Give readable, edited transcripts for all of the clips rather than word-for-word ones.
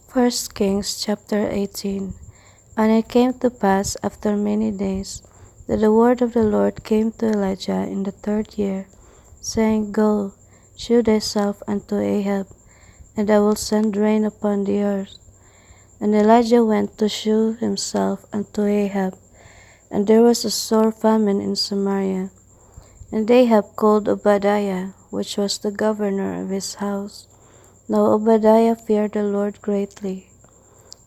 First Kings chapter 18. And it came to pass after many days that the word of the Lord came to Elijah in the 3rd year, saying, Go, shew thyself unto Ahab, and I will send rain upon the earth. And Elijah went to shew himself unto Ahab, and there was a sore famine in Samaria. And Ahab called Obadiah, which was the governor of his house. Now Obadiah feared the Lord greatly.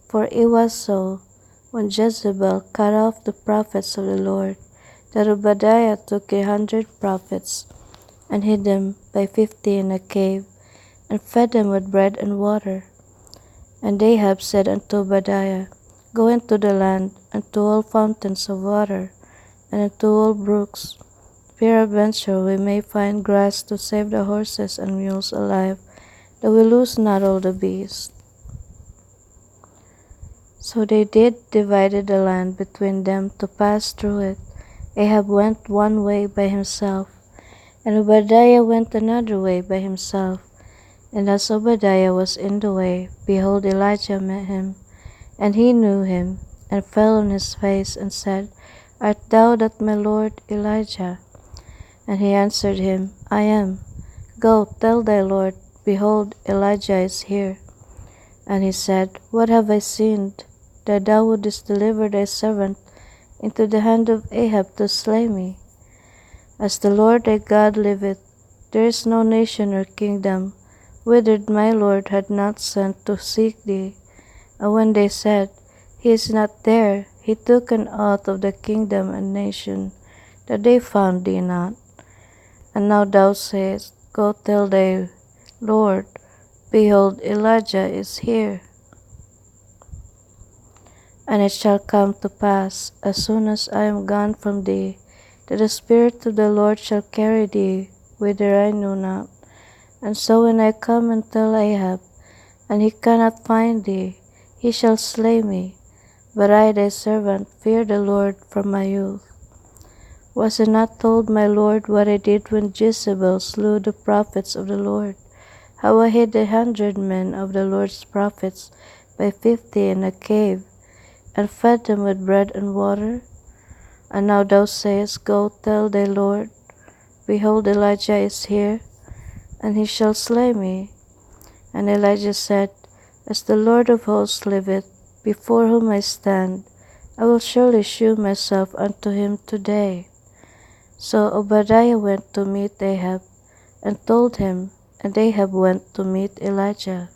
For it was so, when Jezebel cut off the prophets of the Lord, that Obadiah took 100 prophets, and hid them by 50 in a cave, and fed them with bread and water. And Ahab said unto Obadiah, Go into the land, and to all fountains of water, and unto all brooks. Peradventure we may find grass to save the horses and mules alive, that we lose not all the beasts. So they divided the land between them to pass through it. Ahab went one way by himself, and Obadiah went another way by himself. And as Obadiah was in the way, behold, Elijah met him, and he knew him, and fell on his face, and said, Art thou that my lord Elijah? And he answered him, I am. Go, tell thy lord, behold, Elijah is here. And he said, What have I sinned, that thou wouldest deliver thy servant into the hand of Ahab to slay me? As the Lord thy God liveth, there is no nation or kingdom whither my Lord had not sent to seek thee. And when they said, He is not there, he took an oath of the kingdom and nation, that they found thee not. And now thou sayest, Go tell thy Lord, behold, Elijah is here. And it shall come to pass, as soon as I am gone from thee, that the Spirit of the Lord shall carry thee whither I know not. And so when I come and tell Ahab, and he cannot find thee, he shall slay me. But I, thy servant, fear the Lord from my youth. Was it not told my Lord what I did when Jezebel slew the prophets of the Lord? How I hid 100 men of the Lord's prophets by 50 in a cave, and fed them with bread and water? And now thou sayest, Go tell thy Lord, behold, Elijah is here, and he shall slay me. And Elijah said, As the Lord of hosts liveth, before whom I stand, I will surely shew myself unto him today. So Obadiah went to meet Ahab, and told him, and Ahab went to meet Elijah.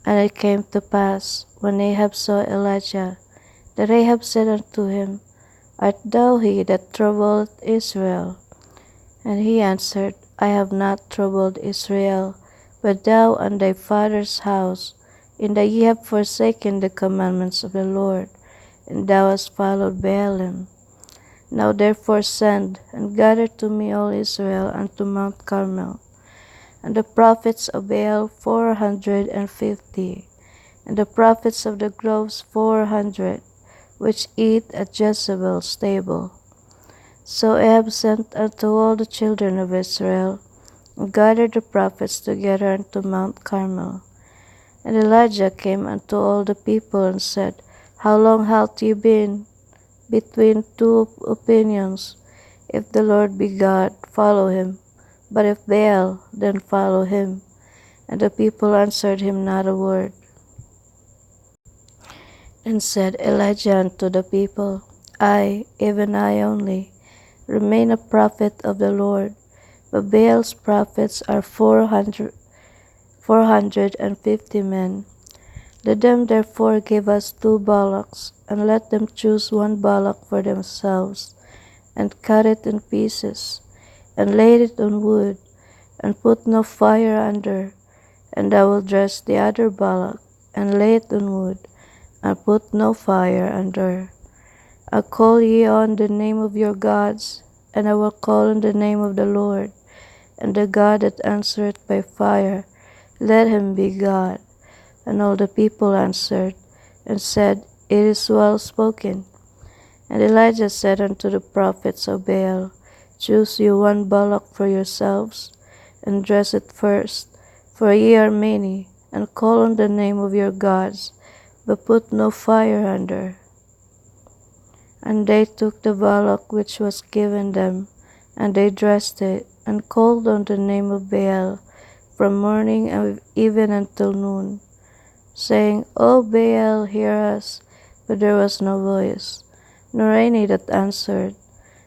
And it came to pass, when Ahab saw Elijah, that Ahab said unto him, Art thou he that troubled Israel? And he answered, I have not troubled Israel, but thou and thy father's house, in that ye have forsaken the commandments of the Lord, and thou hast followed Baalim. Now therefore send, and gather to me all Israel unto Mount Carmel, and the prophets of Baal 450, and the prophets of the groves 400, which eat at Jezebel's table. So Ahab sent unto all the children of Israel, and gathered the prophets together unto Mount Carmel. And Elijah came unto all the people, and said, How long halt ye been between two opinions? If the Lord be God, follow him, but if Baal, then follow him. And the people answered him not a word. And said Elijah unto the people, I, even I only, remain a prophet of the Lord, but Baal's prophets are 450 men. Let them therefore give us 2 bullocks, and let them choose 1 bullock for themselves, and cut it in pieces, and lay it on wood, and put no fire under. And I will dress the other bullock, and lay it on wood, and put no fire under. I call ye on the name of your gods, and I will call on the name of the Lord, and the God that answereth by fire, let him be God. And all the people answered, and said, It is well spoken. And Elijah said unto the prophets of Baal, Choose you 1 bullock for yourselves, and dress it first, for ye are many, and call on the name of your gods, but put no fire under. And they took the bullock which was given them, and they dressed it, and called on the name of Baal from morning even until noon, saying, O Baal, hear us. But there was no voice, nor any that answered.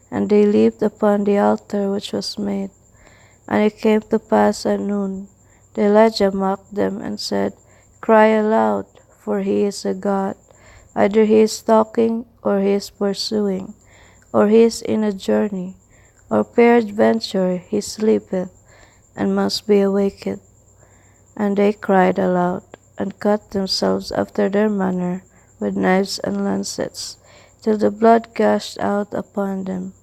And they leaped upon the altar which was made. And it came to pass at noon, that Elijah mocked them, and said, Cry aloud, for he is a god. Either he is talking, or he is pursuing, or he is in a journey, or peradventure he sleepeth, and must be awaked. And they cried aloud, and cut themselves after their manner with knives and lancets, till the blood gushed out upon them.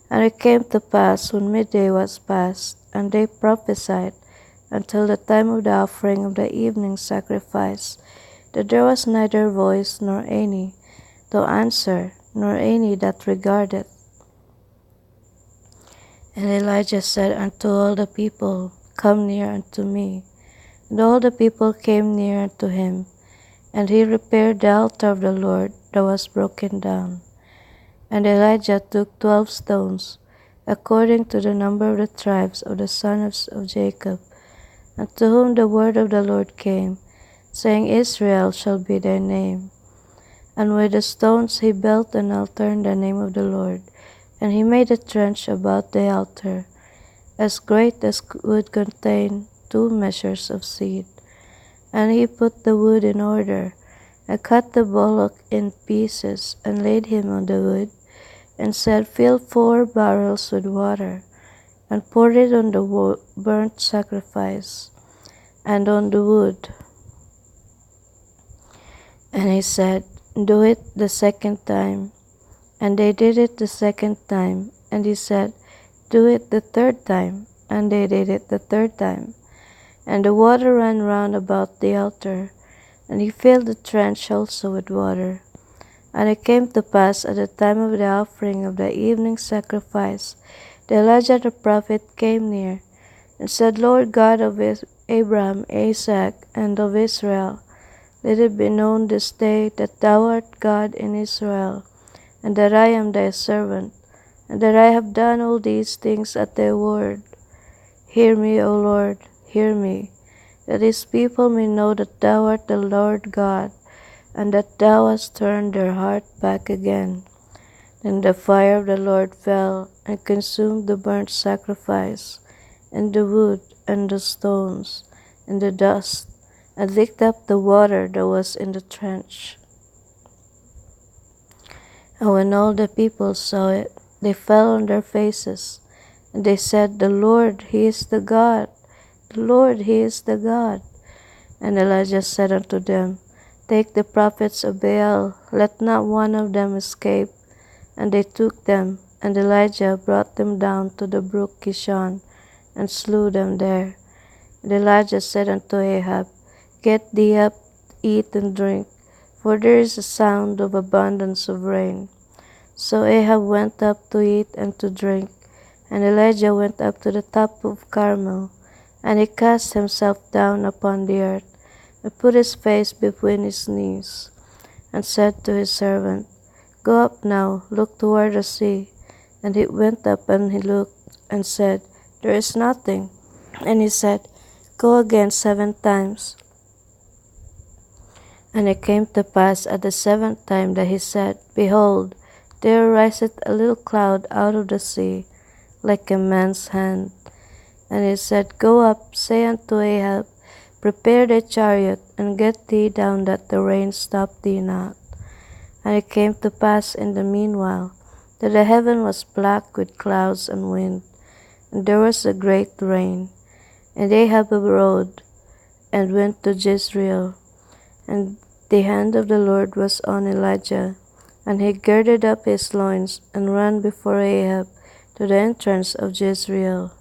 And it came to pass, when midday was past, and they prophesied until the time of the offering of the evening sacrifice, that there was neither voice nor any to answer, nor any that regarded. And Elijah said unto all the people, Come near unto me. And all the people came near unto him, and he repaired the altar of the Lord that was broken down. And Elijah took 12 stones, according to the number of the tribes of the sons of Jacob, unto whom the word of the Lord came, saying, Israel shall be thy name. And with the stones he built an altar in the name of the Lord, and he made a trench about the altar, as great as would contain 2 measures of seed. And he put the wood in order, and cut the bullock in pieces, and laid him on the wood, and said, Fill 4 barrels with water, and poured it on the burnt sacrifice, and on the wood. And he said, Do it the second time. And they did it the second time. And he said, Do it the third time. And they did it the third time. And the water ran round about the altar, and he filled the trench also with water. And it came to pass at the time of the offering of the evening sacrifice, that Elijah the prophet came near, and said, Lord God of Abraham, Isaac, and of Israel, let it be known this day that thou art God in Israel, and that I am thy servant, and that I have done all these things at thy word. Hear me, O Lord, hear me, that these people may know that thou art the Lord God, and that thou hast turned their heart back again. Then the fire of the Lord fell, and consumed the burnt sacrifice, and the wood, and the stones, and the dust, and licked up the water that was in the trench. And when all the people saw it, they fell on their faces, and they said, The Lord, he is the God, the Lord, he is the God. And Elijah said unto them, Take the prophets of Baal, let not one of them escape. And they took them, and Elijah brought them down to the brook Kishon, and slew them there. And Elijah said unto Ahab, Get thee up, eat and drink, for there is a sound of abundance of rain. So Ahab went up to eat and to drink, and Elijah went up to the top of Carmel, and he cast himself down upon the earth, and put his face between his knees, and said to his servant, Go up now, look toward the sea. And he went up, and he looked, and said, There is nothing. And he said, Go again 7 times. And it came to pass at the 7th time that he said, Behold, there riseth a little cloud out of the sea, like a man's hand. And he said, Go up, say unto Ahab, Prepare thy chariot, and get thee down, that the rain stop thee not. And it came to pass in the meanwhile, that the heaven was black with clouds and wind, and there was a great rain. And Ahab arose, and went to Jezreel. And the hand of the Lord was on Elijah, and he girded up his loins, and ran before Ahab to the entrance of Jezreel.